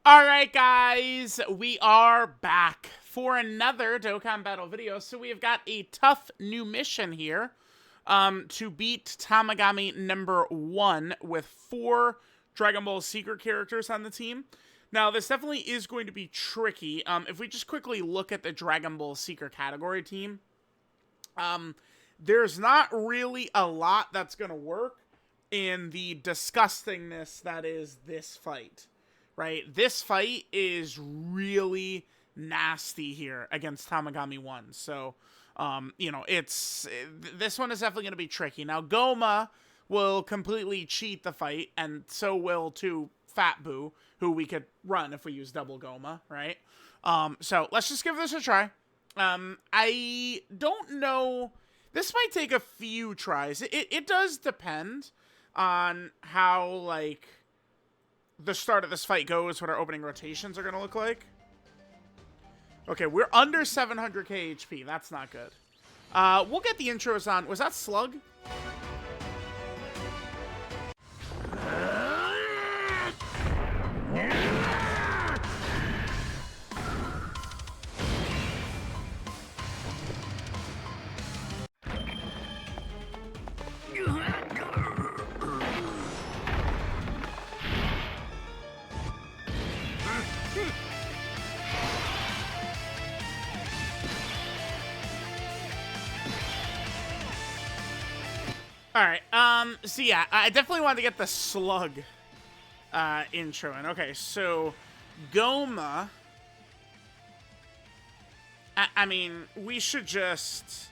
Alright guys, we are back for another Dokkan Battle video. So we have got a tough new mission here to beat Tamagami number 1 with 4 Dragon Ball Secret characters on the team. Now this definitely is going to be tricky. If we just quickly look at the Dragon Ball Secret category team, there's not really a lot that's going to work in the disgustingness that is this fight. Right, this fight is really nasty here against Tamagami 1. So, you know, this one is definitely going to be tricky. Now, Goma will completely cheat the fight, and so will, too, Fat Boo, who we could run if we use double Goma, right? So, let's just give this a try. I don't know. This might take a few tries. It does depend on how, like, the start of this fight goes, what our opening rotations are going to look like. Okay, we're under 700k HP. That's not good. We'll get the intros on. Was that Slug? Alright, so yeah, I definitely wanted to get the Slug intro in. Okay, so Goma. I mean, we should just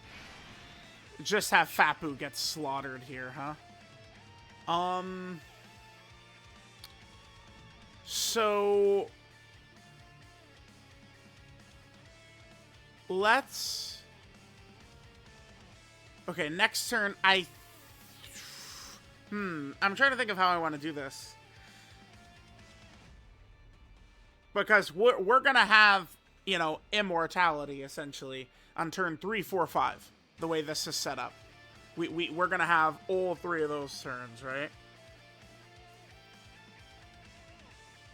have Fat Boo get slaughtered here, huh? So let's. Okay, next turn, I'm trying to think of how I want to do this. Because we're going to have, you know, immortality, essentially, on turn 3, 4, 5. The way this is set up. We're going to have all 3 of those turns, right?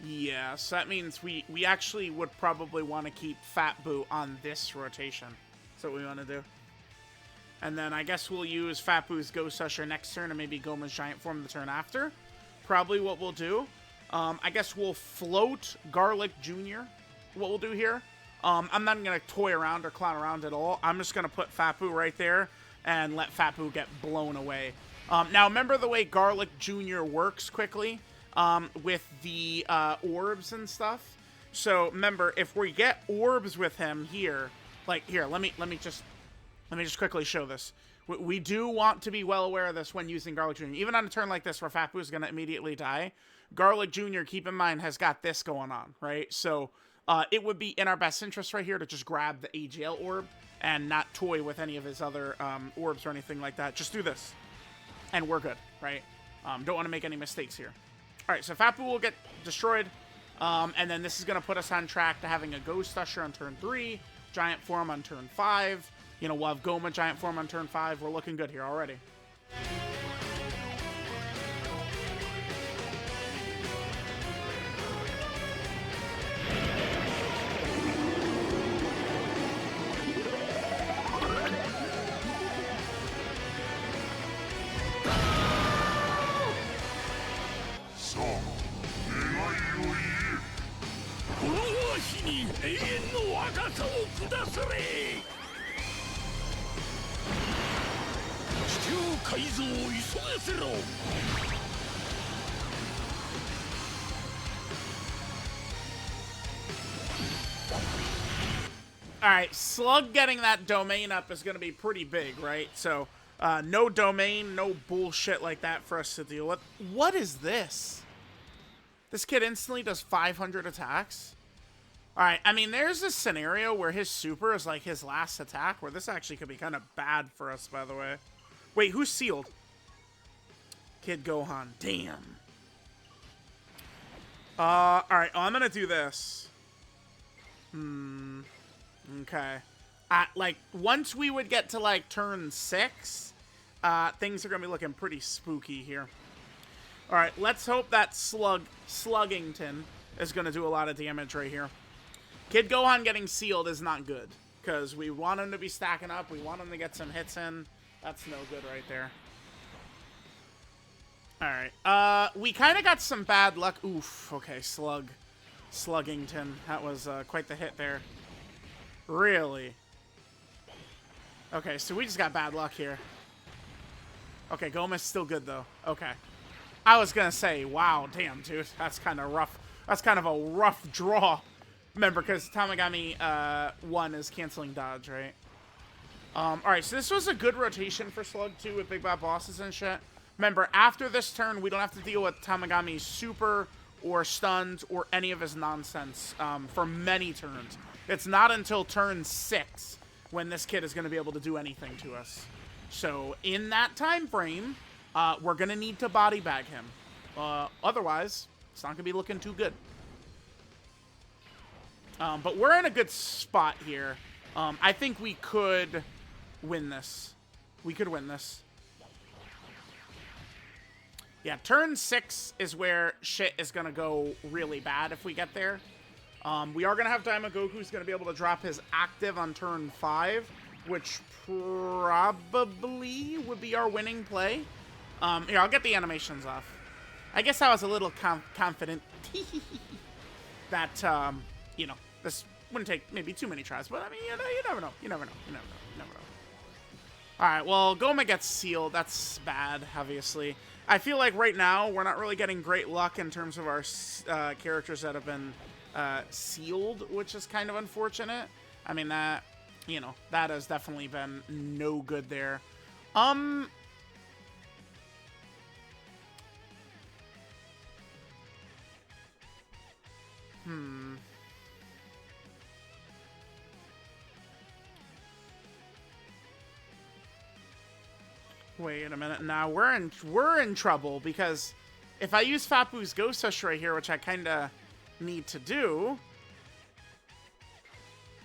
Yeah, so that means we actually would probably want to keep Fat Boo on this rotation. That's what we want to do. And then I guess we'll use Fat Boo's Ghost Usher next turn and maybe Goma's Giant Form the turn after. Probably what we'll do. I guess we'll float Garlic Jr. What we'll do here. I'm not going to toy around or clown around at all. I'm just going to put Fat Boo right there and let Fat Boo get blown away. Now, remember the way Garlic Jr. works quickly with the orbs and stuff? So, remember, if we get orbs with him here, like, here, let me just quickly show this. We do want to be well aware of this when using Garlic Jr. Even on a turn like this where Fat Boo is going to immediately die, Garlic Jr., keep in mind, has got this going on, right? So it would be in our best interest right here to just grab the AGL orb and not toy with any of his other orbs or anything like that. Just do this, and we're good, right? Don't want to make any mistakes here. All right, so Fat Boo will get destroyed, and then this is going to put us on track to having a Ghost Usher on turn 3, Giant Form on turn 5. You know, we'll have Goma Giant Form on turn 5. We're looking good here already. Alright, Slug getting that domain up is going to be pretty big, right? So, no domain, no bullshit like that for us to deal with. What is this? This kid instantly does 500 attacks? Alright, I mean, there's a scenario where his super is like his last attack, where this actually could be kind of bad for us, by the way. Wait, who's sealed? Kid Gohan. Damn. Alright, I'm gonna do this. Okay. Like, once we would get to, like, turn 6, things are gonna be looking pretty spooky here. Alright, let's hope that Sluggington is going to do a lot of damage right here. Kid Gohan getting sealed is not good, because we want him to be stacking up. We want him to get some hits in. That's no good right there. Alright, we kind of got some bad luck. Oof, okay, Sluggington. That was quite the hit there. Really? Okay, so we just got bad luck here. Okay, Goma's still good, though. Okay. I was gonna say, wow, damn, dude. That's kind of rough. That's kind of a rough draw. Remember, because Tamagami 1 is canceling dodge, right? Alright, so this was a good rotation for Slug, too, with Big Bad Bosses and shit. Remember, after this turn, we don't have to deal with Tamagami's super or stuns or any of his nonsense for many turns. It's not until turn 6 when this kid is going to be able to do anything to us. So, in that time frame, we're going to need to body bag him. Otherwise, it's not going to be looking too good. But we're in a good spot here. I think we could win this. We could win this. Yeah, turn 6 is where shit is going to go really bad if we get there. We are going to have Daima Goku's going to be able to drop his active on turn 5, which probably would be our winning play. Here, I'll get the animations off. I guess I was a little confident that, you know, this wouldn't take maybe too many tries, but I mean, you never know. You never know. You never know. You never know. Alright, well, Goma gets sealed. That's bad, obviously. I feel like right now, we're not really getting great luck in terms of our characters that have been sealed, which is kind of unfortunate. I mean, that, you know, that has definitely been no good there. Wait a minute. Now we're in trouble, because if I use Fat Boo's Ghost Rush right here, which I kind of need to do,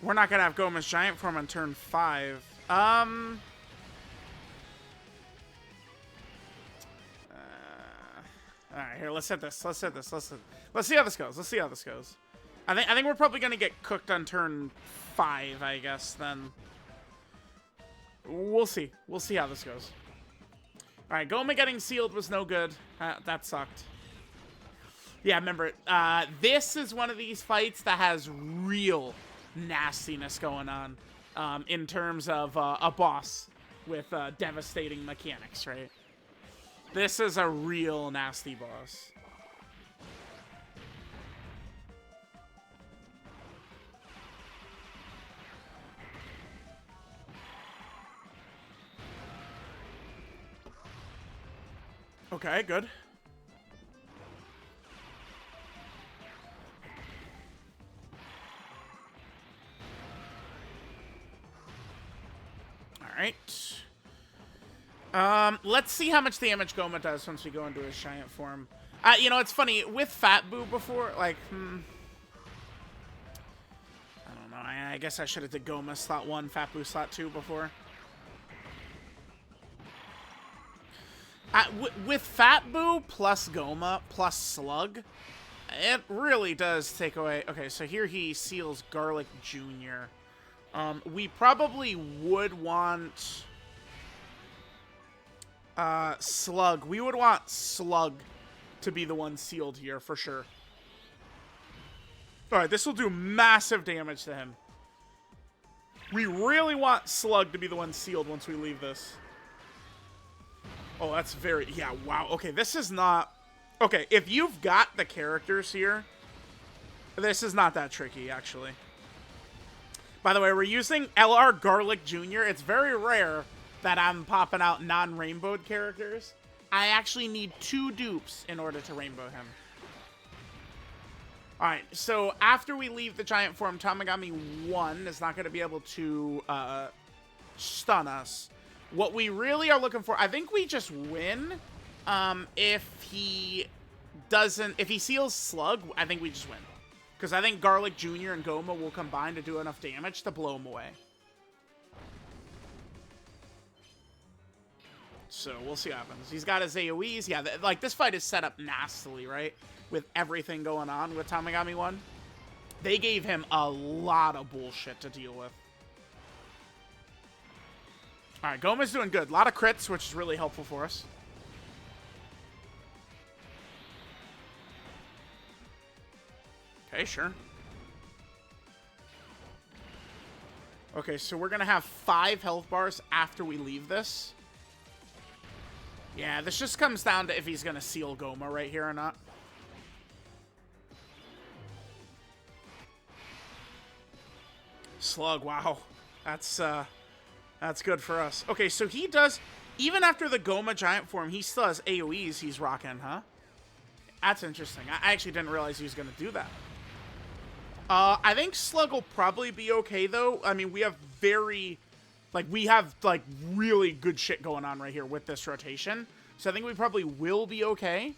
we're not gonna have Goma's Giant Form on turn 5. All right, here. Let's hit this. Let's hit this. Let's see how this goes. Let's see how this goes. I think we're probably gonna get cooked on turn 5. I guess then. We'll see. We'll see how this goes. Alright, Goma getting sealed was no good. That sucked. Yeah, remember, this is one of these fights that has real nastiness going on in terms of a boss with devastating mechanics, right? This is a real nasty boss. Okay, good. Alright. Let's see how much damage Goma does once we go into his giant form. You know, it's funny, with Fat Boo before, like, I don't know, I guess I should have did Goma slot 1, Fat Boo slot 2 before. With Fat Boo plus Goma plus Slug, it really does take away... Okay, so here he seals Garlic Jr. We probably would want... Slug. We would want Slug to be the one sealed here, for sure. Alright, this will do massive damage to him. We really want Slug to be the one sealed once we leave this. Oh, that's very... Yeah, wow. Okay, this is not... Okay, if you've got the characters here, this is not that tricky, actually. By the way, we're using LR Garlic Jr. It's very rare that I'm popping out non-rainbowed characters. I actually need 2 dupes in order to rainbow him. Alright, so after we leave the giant form, Tamagami 1 is not going to be able to stun us. What we really are looking for, I think we just win. If he seals Slug, I think we just win. Because I think Garlic Jr. and Goma will combine to do enough damage to blow him away. So we'll see what happens. He's got his AoEs. Yeah, like this fight is set up nastily, right? With everything going on with Tamagami 1. They gave him a lot of bullshit to deal with. Alright, Goma's doing good. A lot of crits, which is really helpful for us. Okay, sure. Okay, so we're gonna have 5 health bars after we leave this. Yeah, this just comes down to if he's gonna seal Goma right here or not. Slug, wow. That's good for us. Okay, so he does, even after the Goma giant form, he still has AoEs he's rocking, huh? That's interesting. I actually didn't realize he was gonna do that. I think Slug will probably be okay, though. I mean, we have really good shit going on right here with this rotation. So I think we probably will be okay.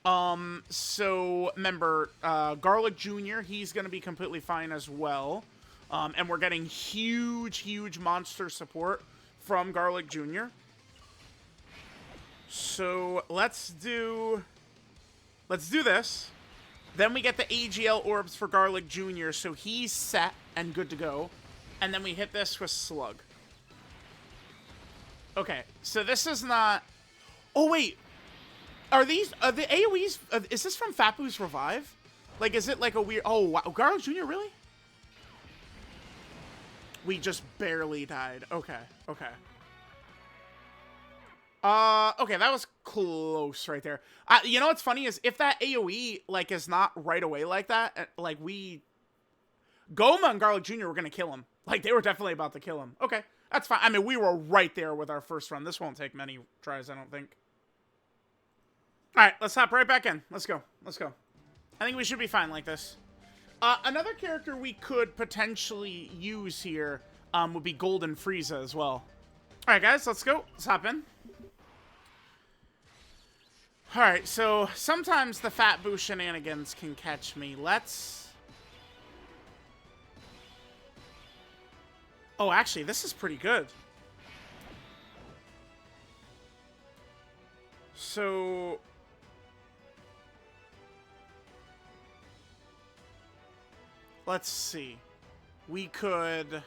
So, remember, Garlic Jr., he's going to be completely fine as well. And we're getting huge monster support from Garlic Jr. So, let's do this. Then we get the AGL orbs for Garlic Jr., so he's set and good to go. And then we hit this with Slug. Okay, so this is not... Oh, wait. Are the AoEs... is this from Fapu's Revive? Like, is it like a weird... Oh, wow. Garlic Jr., really? We just barely died. Okay, okay. Okay, that was close right there. You know what's funny is if that AoE, like, is not right away like that, like, Goma and Garlic Jr. were gonna kill him. Like, they were definitely about to kill him. Okay, that's fine. I mean, we were right there with our first run. This won't take many tries, I don't think. Alright, let's hop right back in. Let's go. Let's go. I think we should be fine like this. Another character we could potentially use here would be Golden Frieza as well. Alright, guys, let's go. Let's hop in. Alright, so sometimes the Fat Boo shenanigans can catch me. Let's... Oh, actually, this is pretty good. So... Let's see. We could...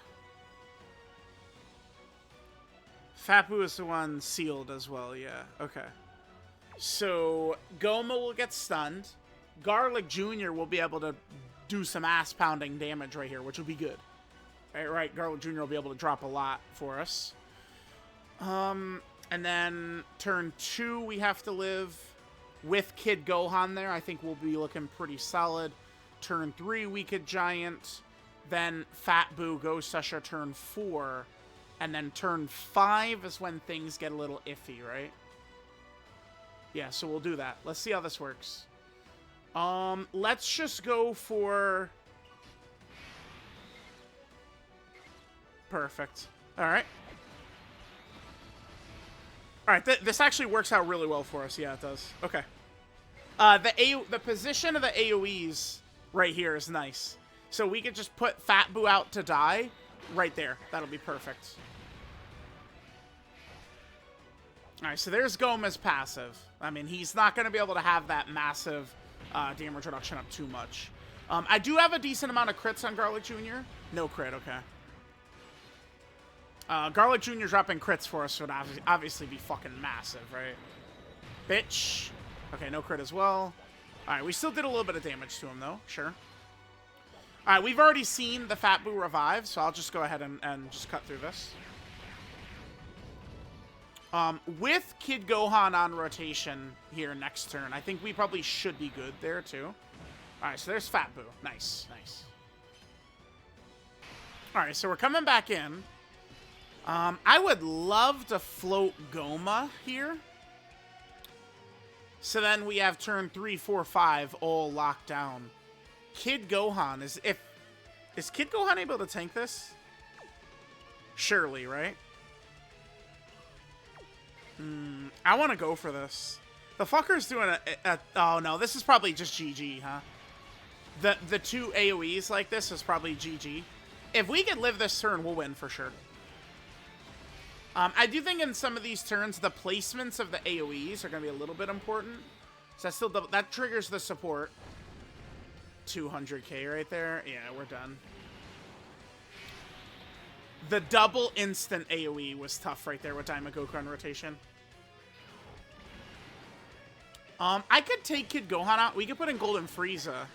Fat Boo is the one sealed as well, yeah. Okay. So, Goma will get stunned. Garlic Jr. will be able to do some ass-pounding damage right here, which will be good. Right, Garlic Jr. will be able to drop a lot for us. And then turn 2, we have to live with Kid Gohan there. I think we'll be looking pretty solid. Turn 3, Wicked Giant. Then Fat Boo, Ghost Usher, turn 4. And then turn 5 is when things get a little iffy, right? Yeah, so we'll do that. Let's see how this works. Let's just go for... Perfect. Alright. Alright, this actually works out really well for us. Yeah, it does. Okay. The position of the AoEs right here is nice. So we could just put Fat Boo out to die right there. That'll be perfect. Alright, so there's Goma's passive. I mean, he's not going to be able to have that massive damage reduction up too much. I do have a decent amount of crits on Garlic Jr. No crit, okay. Garlic Jr. dropping crits for us would obviously be fucking massive, right? Bitch. Okay, no crit as well. Alright, we still did a little bit of damage to him, though. Sure. Alright, we've already seen the Fat Boo revive, so I'll just go ahead and just cut through this. With Kid Gohan on rotation here next turn, I think we probably should be good there, too. Alright, so there's Fat Boo. Nice, nice. Alright, so we're coming back in. I would love to float Goma here. So then we have turn 3, 4, 5 all locked down. Kid Gohan is Kid Gohan able to tank this? Surely, right? I want to go for this. The fucker's doing a oh no, this is probably just GG, huh? The 2 AoEs like this is probably GG. If we can live this turn, we'll win for sure. I do think in some of these turns, the placements of the AoEs are going to be a little bit important. So that triggers the support. 200k right there. Yeah, we're done. The double instant AoE was tough right there with Daimogoku on rotation. I could take Kid Gohan out. We could put in Golden Frieza.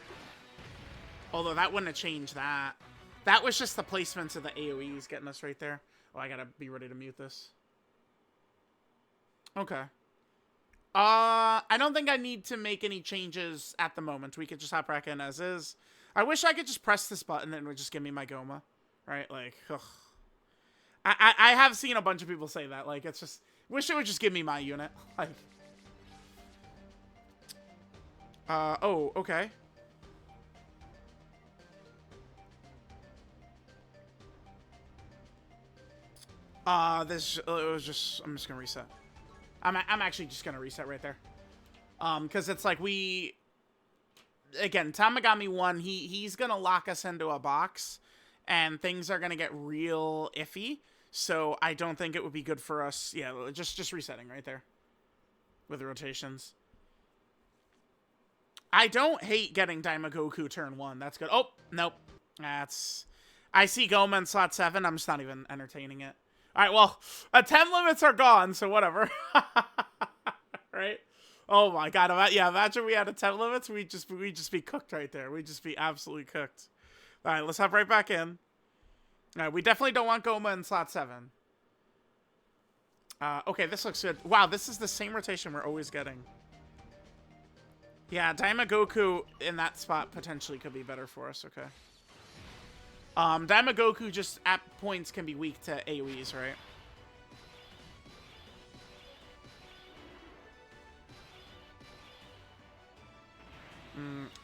Although that wouldn't have changed that. That was just the placements of the AoEs getting us right there. Oh, I gotta be ready to mute this. Okay. I don't think I need to make any changes at the moment. We could just hop back in as is. I wish I could just press this button and it would just give me my Goma. Right? Like, ugh. I have seen a bunch of people say that. Like, it's just... Wish it would just give me my unit. Like... oh, okay. It was just... I'm just gonna reset. I'm actually just gonna reset right there. Because it's like we... Again, Tamagami 1, he's gonna lock us into a box, and things are gonna get real iffy. So I don't think it would be good for us. Yeah, just resetting right there. With the rotations. I don't hate getting Daimogoku turn 1. That's good. Oh, nope. That's... I see Goma in slot 7. I'm just not even entertaining it. Alright, well, 10 limits are gone, so whatever. Right? Oh my god. Yeah, imagine we had a 10 limits. We'd just be cooked right there. We'd just be absolutely cooked. Alright, let's hop right back in. Alright, we definitely don't want Goma in slot 7. Okay, this looks good. Wow, this is the same rotation we're always getting. Yeah, Daimogoku in that spot potentially could be better for us, okay. Daimogoku just at points can be weak to AoEs, right?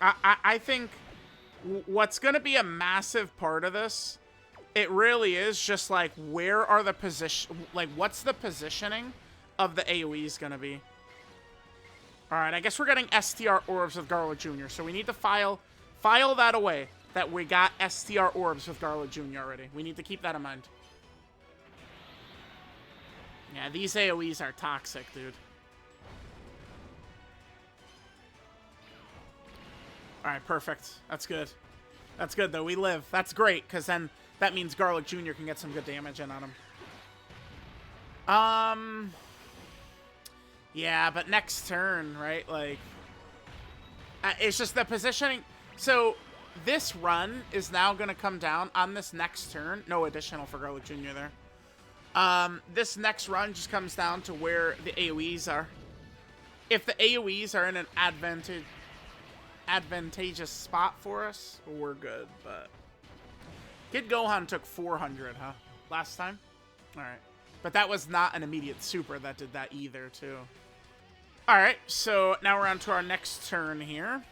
I think what's going to be a massive part of this, it really is just like, where are the position, like, what's the positioning of the AoEs going to be? Alright, I guess we're getting STR orbs with Garlic Jr., so we need to file that away. That we got STR orbs with Garlic Jr. already. We need to keep that in mind. Yeah, these AoEs are toxic, dude. Alright, perfect. That's good. That's good, though. We live. That's great, because then that means Garlic Jr. can get some good damage in on him. Yeah, but next turn, right? Like, it's just the positioning. So... This run is now going to come down on this next turn. No additional for Garlic Jr. there. This next run just comes down to where the AoEs are. If the AoEs are in an advantageous spot for us, we're good. But Kid Gohan took 400, huh? Last time? Alright. But that was not an immediate super that did that either, too. Alright, so now we're on to our next turn here.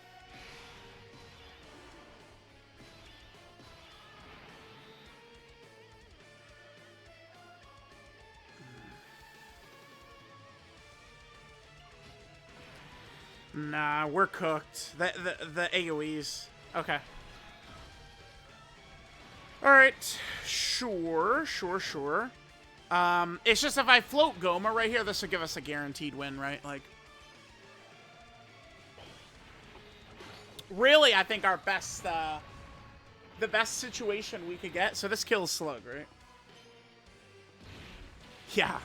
Nah, we're cooked. The AoEs. Okay. Alright. Sure. It's just if I float Goma right here, this will give us a guaranteed win, right? Like... Really, I think our best, the best situation we could get... So this kills Slug, right? Yeah.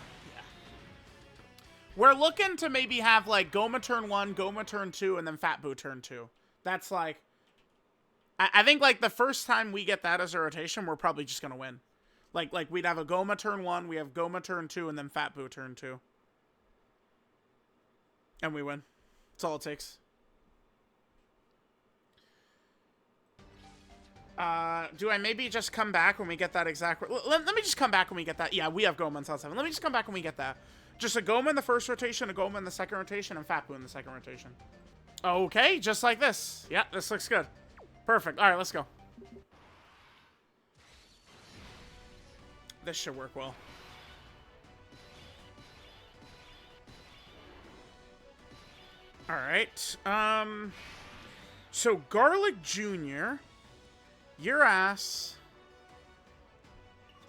We're looking to maybe have, like, Goma turn 1, Goma turn 2, and then Fat Boo turn 2. That's, like... I think, like, the first time we get that as a rotation, we're probably just gonna win. Like we'd have a Goma turn 1, we have Goma turn 2, and then Fat Boo turn 2. And we win. That's all it takes. Do I maybe just come back when we get that exact... Let me just come back when we get that. Yeah, we have Goma in slot 7. Let me just come back when we get that. Just a Goma in the first rotation, a Goma in the second rotation, and Fat Boo in the second rotation. Okay, just like this. Yeah, this looks good. Perfect. All right, let's go. This should work well. All right. So Garlic Jr., your ass...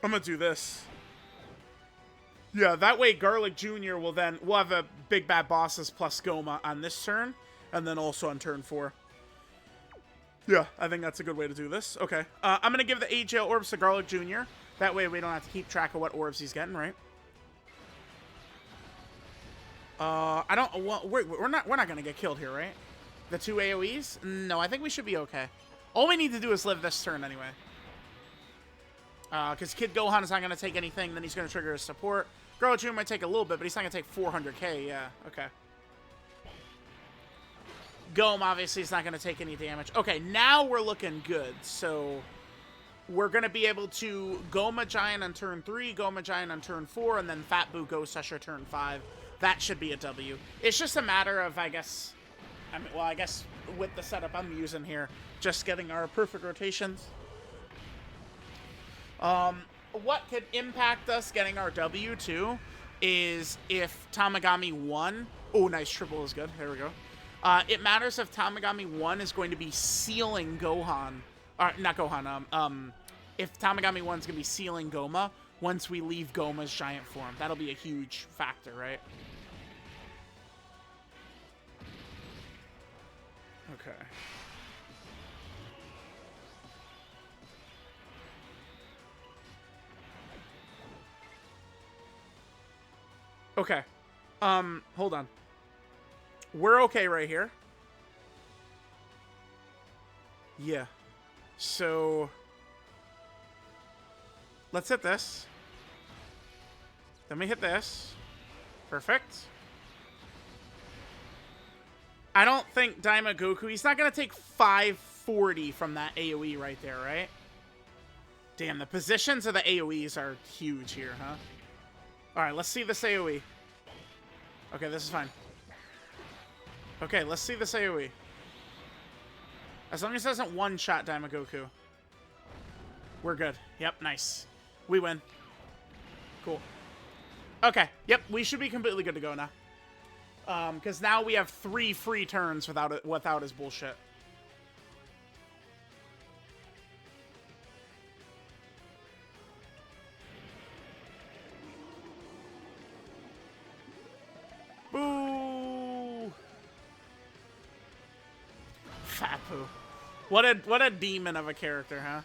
I'm gonna do this. Yeah, that way Garlic Jr. we'll have a Big Bad Bosses plus Goma on this turn, and then also on turn 4. Yeah, I think that's a good way to do this. Okay. I'm going to give the AGL orbs to Garlic Jr. That way we don't have to keep track of what orbs he's getting, right? I don't... Well, we're not going to get killed here, right? The 2 AoEs? No, I think we should be okay. All we need to do is live this turn anyway. Because Kid Gohan is not going to take anything, then he's going to trigger his support. Garlic Jr. might take a little bit, but he's not going to take 400k. Yeah, okay. Gome, obviously, is not going to take any damage. Okay, now we're looking good. So, we're going to be able to Goma Giant on turn 3, Goma Giant on turn 4, and then Fat Boo Ghost Usher turn 5. That should be a W. It's just a matter of, I guess with the setup I'm using here, just getting our perfect rotations. What could impact us getting our W, too, is if Tamagami 1... Oh, nice. Triple is good. There we go. It matters if Tamagami 1 is going to be sealing Gohan. Not Gohan. If Tamagami 1 is going to be sealing Goma once we leave Goma's giant form. That'll be a huge factor, right? Okay. Okay. Hold on. We're okay right here. Yeah. So, let's hit this. Then we hit this. Perfect. I don't think Daima Goku, he's not going to take 540 from that AoE right there, right? Damn, the positions of the AoEs are huge here, huh? Alright, let's see this AoE. Okay, this is fine. Okay, let's see this AoE. As long as it doesn't one-shot Daima Goku. We're good. Yep, nice. We win. Cool. Okay, yep, we should be completely good to go now. Because now we have 3 free turns without his bullshit. Boo! Fat Poo. What a demon of a character, huh?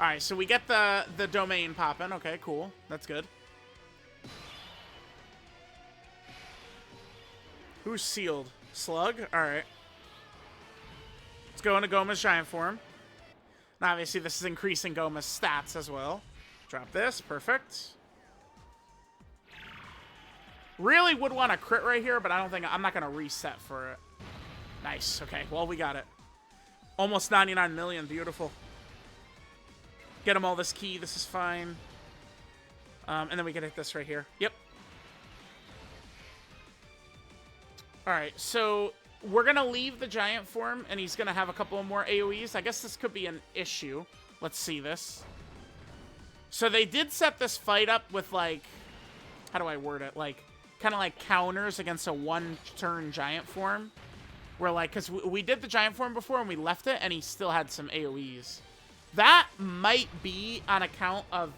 Alright, so we get the domain popping. Okay, cool. That's good. Who's sealed? Slug? Alright. Let's go into Goma's giant form. And obviously, this is increasing Goma's stats as well. Drop this. Perfect. Really would want a crit right here, but I'm not going to reset for it. Nice. Okay, well, we got it. Almost 99 million. Beautiful. Get him all this key. This is fine. And then we can hit this right here. Yep. Alright, so we're going to leave the giant form, and he's going to have a couple more AoEs. I guess this could be an issue. Let's see this. So they did set this fight up with, like... How do I word it? Like, kind of like counters against a one-turn giant form. Where, like, because we did the giant form before, and we left it, and he still had some AoEs. That might be on account of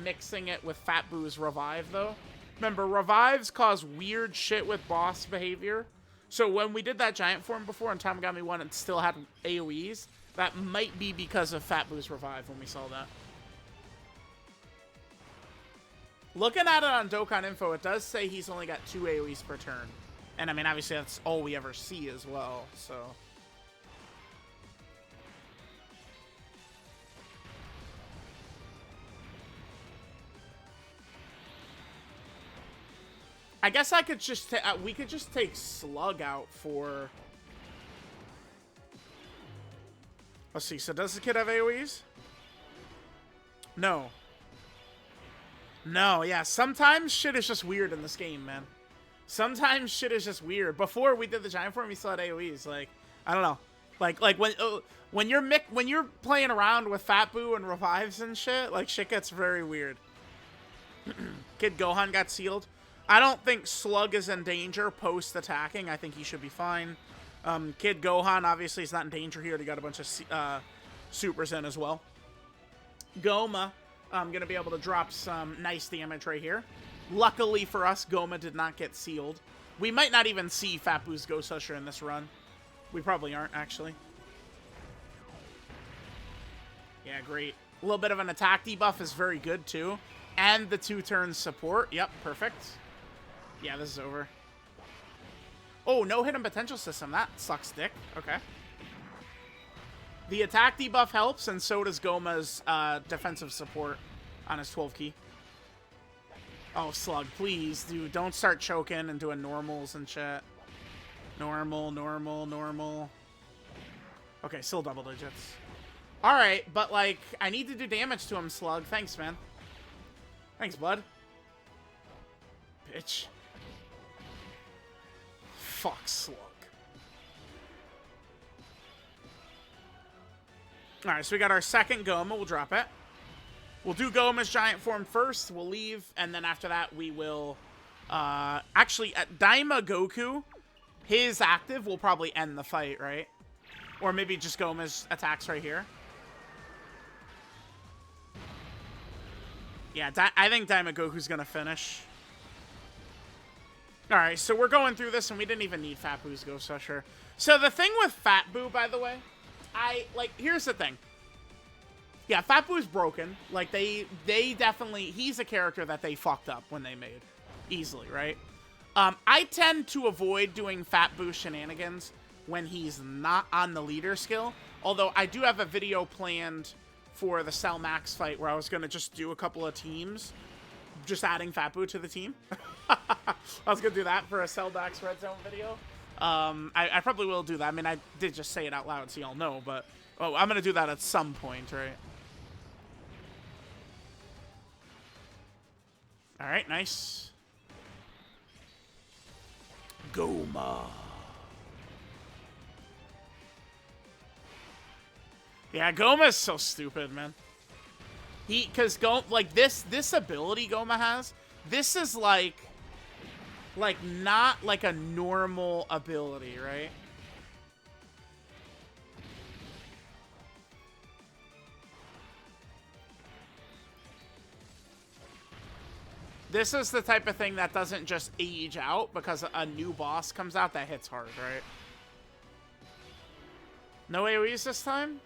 mixing it with Fat Boo's Revive, though. Remember, revives cause weird shit with boss behavior. So when we did that giant form before in Tamagami 1 and still had AoEs, that might be because of Fat Boo's Revive when we saw that. Looking at it on Dokkan Info, it does say he's only got 2 AoEs per turn. And I mean, obviously that's all we ever see as well, so... I guess I could just we could just take Slug out for... Let's see, so does the kid have AoEs? No. No, yeah, sometimes shit is just weird in this game, man. Sometimes shit is just weird. Before we did the giant form, we still had AoEs, like, I don't know. Like when you're playing around with Fat Boo and revives and shit, like, shit gets very weird. Kid Gohan got sealed. I don't think Slug is in danger post-attacking. I think he should be fine. Kid Gohan, obviously, is not in danger here. He got a bunch of supers in as well. Goma, I'm going to be able to drop some nice damage right here. Luckily for us, Goma did not get sealed. We might not even see Fat Boo's Ghost Usher in this run. We probably aren't, actually. Yeah, great. A little bit of an attack debuff is very good, too. And the 2-turn support. Yep, perfect. Yeah, this is over. Oh, no hidden potential system. That sucks dick. Okay. The attack debuff helps, and so does Goma's defensive support on his 12 key. Oh, Slug, please, dude. Don't start choking and doing normals and shit. Normal, normal, normal. Okay, still double digits. Alright, but, like, I need to do damage to him, Slug. Thanks, man. Thanks, bud. Bitch. Fuck, Slug. Alright, so we got our second Goma. We'll drop it. We'll do Goma's giant form first. We'll leave, and then after that, we will... actually, at Daima Goku, his active will probably end the fight, right? Or maybe just Goma's attacks right here. Yeah, I think Daima Goku's gonna finish. Alright, so we're going through this, and we didn't even need Fat Boo's Ghost Usher. So the thing with Fat Boo, by the way, here's the thing. Yeah, Fat Boo's broken. Like, they definitely... He's a character that they fucked up when they made. Easily, right? I tend to avoid doing Fat Boo shenanigans when he's not on the leader skill. Although, I do have a video planned for the Cell Max fight where I was going to just do a couple of teams. Just adding Fat Boo to the team. I was going to do that for a Cell Max Red Zone video. I probably will do that. I mean, I did just say it out loud so y'all know, but... Oh, I'm going to do that at some point, right? Alright, nice. Goma. Yeah, Goma's so stupid, man. Because like this ability Goma has, this is like not like a normal ability, right? This is the type of thing that doesn't just age out because a new boss comes out that hits hard, right? No AoEs this time?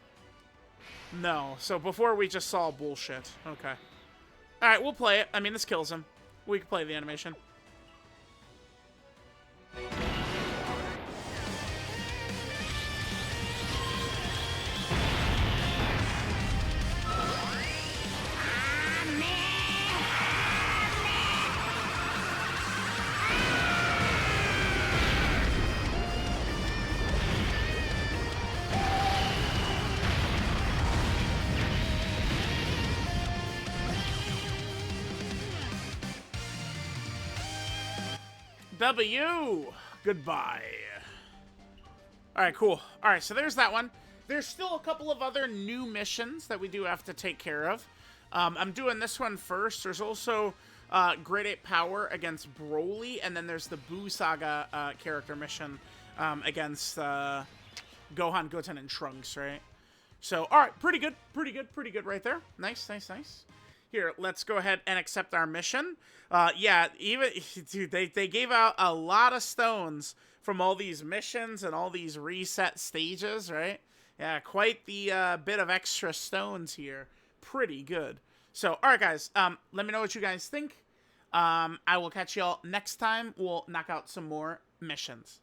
No. So before we just saw bullshit. Okay. Alright, we'll play it. I mean, this kills him. We can play the animation. W! Goodbye. Alright, cool. Alright, so there's that one. There's still a couple of other new missions that we do have to take care of. I'm doing this one first. There's also Grade 8 Power against Broly, and then there's the Buu Saga character mission against Gohan, Goten, and Trunks, right? So, alright, pretty good right there. Nice, nice, nice. Here, let's go ahead and accept our mission. Yeah, dude, they gave out a lot of stones from all these missions and all these reset stages, right? Yeah, quite the bit of extra stones here. Pretty good. So, alright guys, let me know what you guys think. I will catch y'all next time. We'll knock out some more missions.